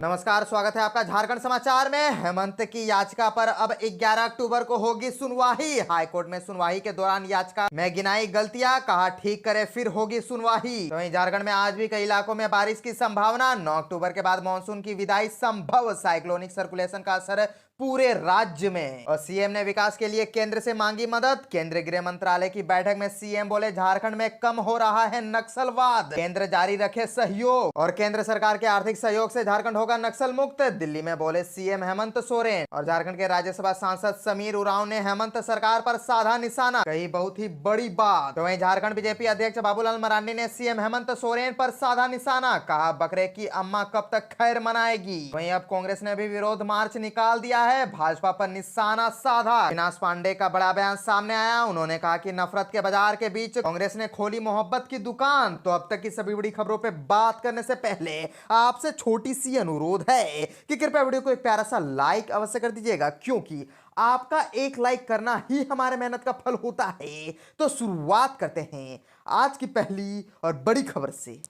नमस्कार, स्वागत है आपका झारखंड समाचार में। हेमंत की याचिका पर अब 11 अक्टूबर को होगी सुनवाई। हाईकोर्ट में सुनवाई के दौरान याचिका में गिनाई गलतियां, कहा ठीक करे फिर होगी सुनवाई। तो वहीं झारखंड में आज भी कई इलाकों में बारिश की संभावना। 9 अक्टूबर के बाद मानसून की विदाई संभव। साइक्लोनिक सर्कुलेशन का असर पूरे राज्य में। और सीएम ने विकास के लिए केंद्र से मांगी मदद। केंद्रीय गृह मंत्रालय की बैठक में सीएम बोले झारखंड में कम हो रहा है नक्सलवाद, केंद्र जारी रखे सहयोग। और केंद्र सरकार के आर्थिक सहयोग से झारखंड होगा नक्सल मुक्त, दिल्ली में बोले सीएम हेमंत सोरेन। और झारखंड के राज्यसभा सांसद समीर उरांव ने हेमंत सरकार पर साधा निशाना, कही बहुत ही बड़ी बात। तो वहीं झारखंड बीजेपी अध्यक्ष बाबूलाल मरांडी ने सीएम हेमंत सोरेन पर साधा निशाना, कहा बकरे की अम्मा कब तक खैर मनाएगी। वहीं अब कांग्रेस ने भी विरोध मार्च निकाल दिया है, भाजपा पर निशाना साधा। अविनाश पांडे का बड़ा बयान सामने आया। उन्होंने कहा कि नफरत के बाजार के बीच कांग्रेस ने खोली मोहब्बत की दुकान। तो अब तक की सभी बड़ी खबरों पे बात करने से पहले आपसे छोटी सी अनुरोध है कि कृपया वीडियो को एक प्यारा सा लाइक अवश्य कर दीजिएगा, क्योंकि आपका एक लाइक करना ही हमारे मेहनत का फल होता है। तो शुरुआत करते हैं आज की पहली और बड़ी खबर से।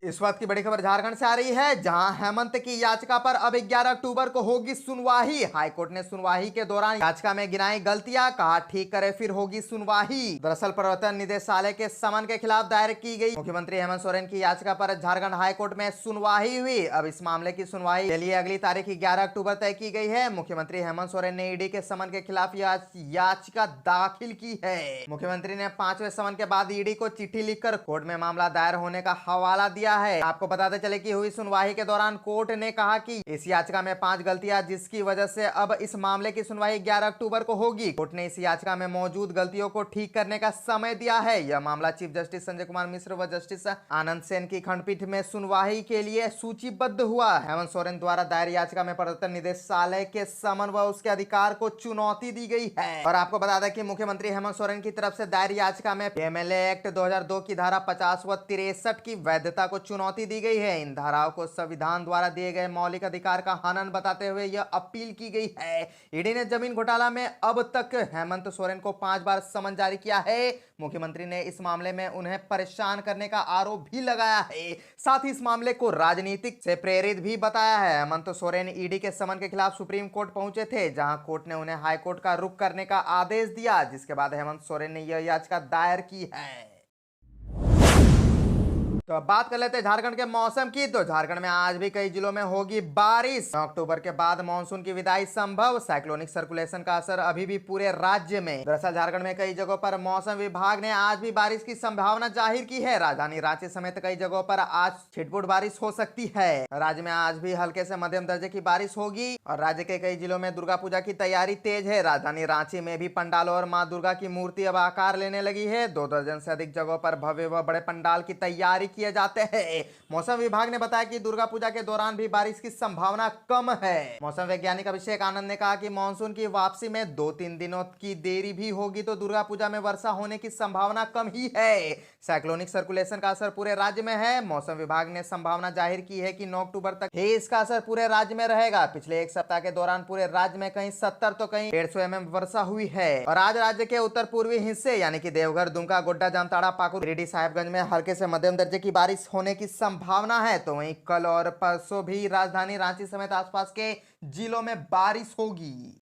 इस वक्त की बड़ी खबर झारखंड से आ रही है, जहां हेमंत की याचिका पर अब 11 अक्टूबर को होगी सुनवाई। हाईकोर्ट ने सुनवाई के दौरान याचिका में गिनाई गलतियां, कहा ठीक करे फिर होगी सुनवाई। दरअसल प्रवर्तन निदेशालय के समन के खिलाफ दायर की गई मुख्यमंत्री हेमंत सोरेन की याचिका पर झारखंड हाईकोर्ट में सुनवाई हुई। अब इस मामले की सुनवाई के लिए अगली तारीख 11 अक्टूबर तय की गई है। मुख्यमंत्री हेमंत सोरेन ने ईडी के समन के खिलाफ याचिका दाखिल की है। मुख्यमंत्री ने 5वें समन के बाद ईडी को चिट्ठी लिखकर कोर्ट में मामला दायर होने का हवाला दिया है। आपको बताते चले कि हुई सुनवाई के दौरान कोर्ट ने कहा कि इस याचिका में 5 गलतियां, जिसकी वजह से अब इस मामले की सुनवाई 11 अक्टूबर को होगी। कोर्ट ने इस याचिका में मौजूद गलतियों को ठीक करने का समय दिया है। यह मामला चीफ जस्टिस संजय कुमार मिश्र व जस्टिस आनंद सेन की खंडपीठ में सुनवाई के लिए सूचीबद्ध हुआ। हेमंत सोरेन द्वारा दायर याचिका में प्रवर्तन निदेशालय के समन व उसके अधिकार को चुनौती दी गई है। और आपको बता दें कि मुख्यमंत्री हेमंत सोरेन की तरफ से दायर याचिका में एमएलए एक्ट 2002 की धारा 50 व 63 की वैधता को चुनौती दी गई है। इन धाराओं को संविधान द्वारा दिए गए मौलिक अधिकार का हनन बताते हुए यह अपील की गई है। ईडी ने जमीन घोटाला में अब तक हेमंत सोरेन को 5 बार समन जारी किया है। मुख्यमंत्री ने इस मामले में उन्हें परेशान करने का आरोप भी लगाया है। साथ ही इस मामले को राजनीतिक से प्रेरित भी बताया है। हेमंत सोरेन ईडी के समन के खिलाफ सुप्रीम कोर्ट पहुंचे थे, जहां कोर्ट ने उन्हें हाईकोर्ट का रुख करने का आदेश दिया, जिसके बाद हेमंत सोरेन ने यह याचिका दायर की है। तो अब बात कर लेते हैं झारखंड के मौसम की। तो झारखंड में आज भी कई जिलों में होगी बारिश। 9 अक्टूबर के बाद मानसून की विदाई संभव। साइक्लोनिक सर्कुलेशन का असर अभी भी पूरे राज्य में। दरअसल झारखंड में कई जगहों पर मौसम विभाग ने आज भी बारिश की संभावना जाहिर की है। राजधानी रांची समेत कई जगहों पर आज छिटपुट बारिश हो सकती है। राज्य में आज भी हल्के से मध्यम दर्जे की बारिश होगी। और राज्य के कई जिलों में दुर्गा पूजा की तैयारी तेज है। राजधानी रांची में भी पंडालों और माँ दुर्गा की मूर्ति अब आकार लेने लगी है। 2 दर्जन से अधिक जगहों पर भव्य व बड़े पंडाल की तैयारी किए जाते हैं। मौसम विभाग ने बताया कि दुर्गा पूजा के दौरान भी बारिश की संभावना कम है। मौसम वैज्ञानिक अभिषेक आनंद ने कहा कि मानसून की वापसी में 2-3 दिनों की देरी भी होगी, तो दुर्गा पूजा में वर्षा होने की संभावना कम ही है। साइक्लोनिक सर्कुलेशन का असर पूरे राज्य में है। मौसम विभाग ने संभावना जाहिर की है कि 9 अक्टूबर तक ही इसका असर पूरे राज्य में रहेगा। पिछले एक सप्ताह के दौरान पूरे राज्य में कहीं 70 तो कहीं 150 mm वर्षा हुई है। और आज राज्य के उत्तर पूर्वी हिस्से यानी कि देवघर, दुमका, गोड्डा, जामताड़ा, पाकुड़, गिरिडीह, साहिबगंज में हल्के से मध्यम दर्जे की बारिश होने की संभावना है। तो वहीं कल और परसों भी राजधानी रांची समेत आसपास के जिलों में बारिश होगी।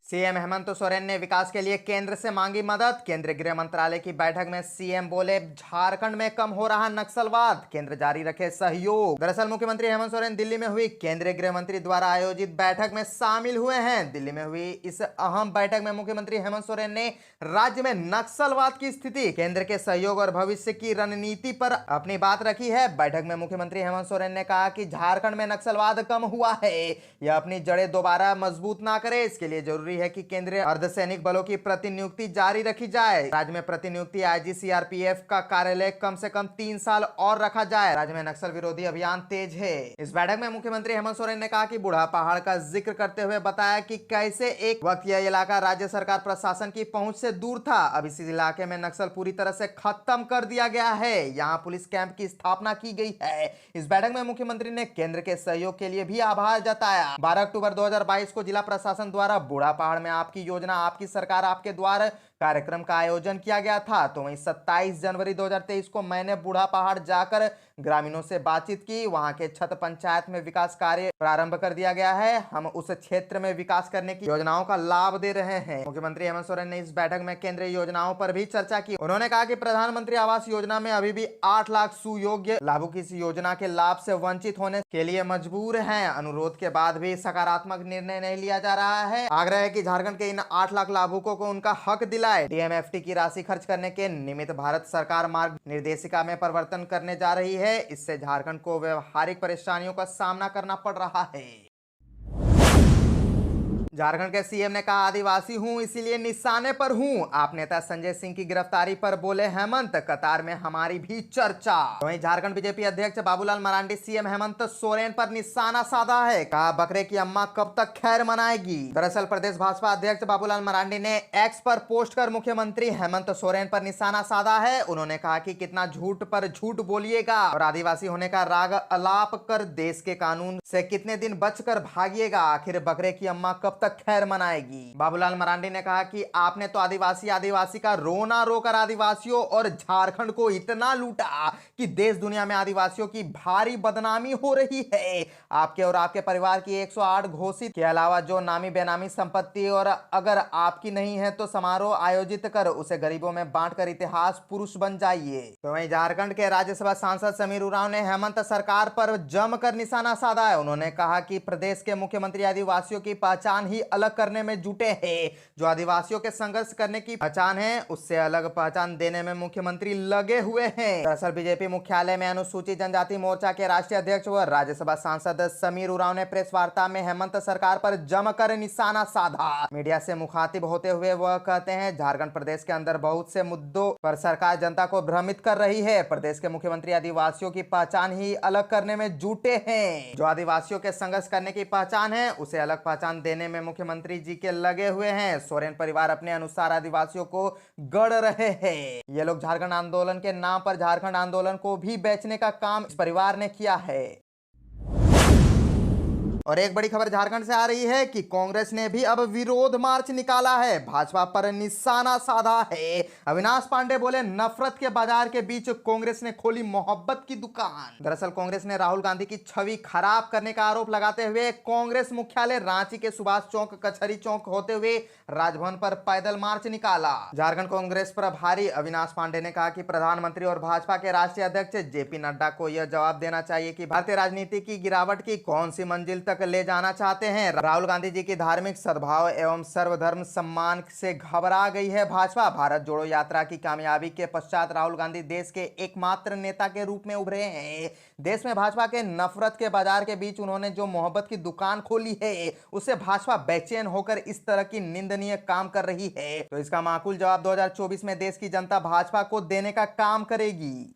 सीएम हेमंत सोरेन ने विकास के लिए केंद्र से मांगी मदद। केंद्रीय गृह मंत्रालय की बैठक में सीएम बोले झारखंड में कम हो रहा नक्सलवाद, केंद्र जारी रखे सहयोग। दरअसल मुख्यमंत्री हेमंत सोरेन दिल्ली में हुई केंद्रीय गृह मंत्री द्वारा आयोजित बैठक में शामिल हुए हैं। दिल्ली में हुई इस अहम बैठक में मुख्यमंत्री हेमंत सोरेन ने राज्य में नक्सलवाद की स्थिति, केंद्र के सहयोग और भविष्य की रणनीति पर अपनी बात रखी है। बैठक में मुख्यमंत्री हेमंत सोरेन ने कहा कि झारखंड में नक्सलवाद कम हुआ है, यह अपनी जड़ें दोबारा मजबूत ना करे, इसके लिए जरूरी है कि केंद्रीय अर्धसैनिक बलों की प्रतिनियुक्ति जारी रखी जाए। राज्य में प्रतिनियुक्ति आईजी सीआरपीएफ का कार्यालय कम से कम 3 साल और रखा जाए। राज्य में नक्सल विरोधी अभियान तेज है। इस बैठक में मुख्यमंत्री हेमंत सोरेन ने कहा कि बूढ़ा पहाड़ का जिक्र करते हुए बताया कि कैसे एक वक्त यह इलाका राज्य सरकार प्रशासन की पहुंच से दूर था। अब इस इलाके में नक्सल पूरी तरह से खत्म कर दिया गया है। यहाँ पुलिस कैंप की स्थापना की गई है। इस बैठक में मुख्यमंत्री ने केंद्र के सहयोग के लिए भी आभार जताया। 12 अक्टूबर 2022 को जिला प्रशासन द्वारा बूढ़ा पहाड़ पहाड़ में आपकी योजना आपकी सरकार आपके द्वार कार्यक्रम का आयोजन किया गया था। तो वहीं 27 जनवरी 2023 को मैंने बूढ़ा पहाड़ जाकर ग्रामीणों से बातचीत की। वहां के छत पंचायत में विकास कार्य प्रारंभ कर दिया गया है। हम उस क्षेत्र में विकास करने की योजनाओं का लाभ दे रहे हैं। मुख्यमंत्री हेमंत सोरेन ने इस बैठक में केंद्रीय योजनाओं पर भी चर्चा की। उन्होंने कहा कि प्रधानमंत्री आवास योजना में अभी भी 8 लाख सुयोग्य लाभुक इस योजना के लाभ से वंचित होने के लिए मजबूर हैं। अनुरोध के बाद भी सकारात्मक निर्णय नहीं लिया जा रहा है। आग्रह है कि झारखंड के इन 8 लाख लाभुकों को उनका हक दिलाए। डीएमएफटी की राशि खर्च करने के निमित्त भारत सरकार मार्ग निर्देशिका में परिवर्तन करने जा रही है। इससे झारखंड को व्यवहारिक परेशानियों का सामना करना पड़ रहा है। झारखंड के सीएम ने कहा आदिवासी हूं इसीलिए निशाने पर हूं। आप नेता संजय सिंह की गिरफ्तारी पर बोले हेमंत, कतार में हमारी भी चर्चा। वहीं झारखंड बीजेपी अध्यक्ष बाबूलाल मरांडी सीएम हेमंत सोरेन पर निशाना साधा है। कहा बकरे की अम्मा कब तक खैर मनाएगी। दरअसल प्रदेश भाजपा अध्यक्ष बाबूलाल मरांडी ने एक्स पर पोस्ट कर मुख्यमंत्री हेमंत सोरेन पर निशाना साधा है। उन्होंने कहा कि कितना झूठ पर झूठ बोलिएगा और आदिवासी होने का राग अलाप कर देश के कानून से कितने दिन बचकर भागिएगा। आखिर बकरे की अम्मा कब तक खैर मनाएगी। बाबूलाल मरांडी ने कहा कि आपने तो आदिवासी का रोना रोकर आदिवासियों और झारखंड को इतना लूटा कि देश दुनिया में आदिवासियों की भारी बदनामी हो रही है। आपके और आपके परिवार की 108 घोषित के अलावा जो नामी बेनामी संपत्ति और अगर आपकी नहीं है तो समारोह आयोजित कर उसे गरीबों में बांटकर इतिहास पुरुष बन जाइए। तो वहीं झारखंड के राज्यसभा सांसद समीर उरांव ने हेमंत सरकार पर जमकर निशाना साधा है। उन्होंने कहा कि प्रदेश के मुख्यमंत्री आदिवासियों की पहचान ही अलग करने में जुटे हैं। जो आदिवासियों के संघर्ष करने की पहचान है उससे अलग पहचान देने में मुख्यमंत्री लगे हुए हैं। दरअसल बीजेपी मुख्यालय में अनुसूचित जनजाति मोर्चा के राष्ट्रीय अध्यक्ष व राज्यसभा सांसद समीर उरांव ने प्रेस वार्ता में हेमंत सरकार पर जमकर निशाना साधा। मीडिया से मुखातिब होते हुए वह कहते हैं झारखंड प्रदेश के अंदर बहुत से मुद्दों पर सरकार जनता को भ्रमित कर रही है। प्रदेश के मुख्यमंत्री आदिवासियों की पहचान ही अलग करने में जुटे हैं। जो आदिवासियों के संघर्ष करने की पहचान है उसे अलग पहचान देने में मुख्यमंत्री जी के लगे हुए हैं। सोरेन परिवार अपने अनुसार आदिवासियों को गढ़ रहे हैं। ये लोग झारखंड आंदोलन के नाम पर झारखंड आंदोलन को भी बेचने का काम इस परिवार ने किया है। और एक बड़ी खबर झारखंड से आ रही है कि कांग्रेस ने भी अब विरोध मार्च निकाला है। भाजपा पर निशाना साधा है। अविनाश पांडे बोले नफरत के बाजार के बीच कांग्रेस ने खोली मोहब्बत की दुकान। दरअसल कांग्रेस ने राहुल गांधी की छवि खराब करने का आरोप लगाते हुए कांग्रेस मुख्यालय रांची के सुभाष चौक कचहरी चौक होते हुए राजभवन पर पैदल मार्च निकाला। झारखंड कांग्रेस प्रभारी अविनाश पांडे ने कहा कि प्रधानमंत्री और भाजपा के राष्ट्रीय अध्यक्ष जेपी नड्डा को यह जवाब देना चाहिए कि भारतीय राजनीति की गिरावट की कौन सी मंजिल तक ले जाना चाहते हैं। राहुल गांधी जी की धार्मिक सद्भाव एवं सर्वधर्म सम्मान से घबरा गई है भाजपा। भारत जोड़ो यात्रा की कामयाबी के पश्चात राहुल गांधी देश के एकमात्र नेता के रूप में उभरे हैं। देश में भाजपा के नफरत के बाजार के बीच उन्होंने जो मोहब्बत की दुकान खोली है उससे भाजपा बेचैन होकर इस तरह की निंदनीय काम कर रही है। तो इसका माकूल जवाब 2024 में देश की जनता भाजपा को देने का काम करेगी।